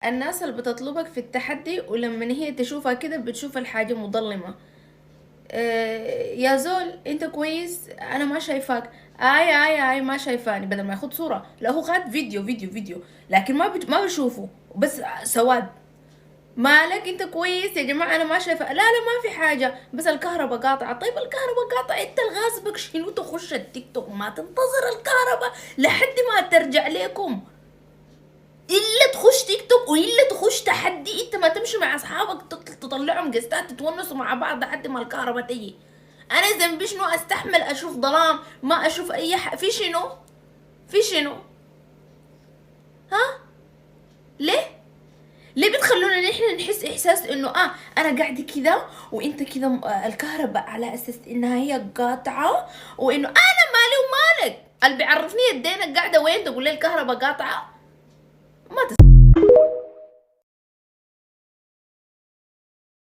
الناس اللي بتطلبك في التحدي ولما هي تشوفها كده بتشوف الحاجة مظلمة. يا زول انت كويس، انا ما شايفاك. اي ما شايفاني، بدل ما ياخد صورة. لا هو خد فيديو، لكن ما بشوفه، بس سواد. مالك انت كويس يا جماعة، انا ما شايفة. لا ما في حاجة، بس الكهرباء قاطعة. طيب الكهرباء قاطعة، انت الغاصبك شنو تخش التيك توك ما تنتظر الكهرباء لحد ما ترجع لكم؟ الا تخش تيك توك والا تخش تحدي، انت ما تمشي مع اصحابك تطلعهم قستات تتونسوا مع بعض لحد ما الكهرباء تجي. انا ذنبي شنو استحمل اشوف ظلام، ما اشوف اي في شنو؟ في شنو؟ ها؟ ليه؟ ليه بتخلونا نحن نحس احساس انه انا قاعده كذا وانت كذا، الكهرباء على اساس انها هي قاطعه، وانه انا مالي ومالك؟ اللي بيعرفني يدينك قاعده وين تقول لي الكهرباء قاطعه؟ ما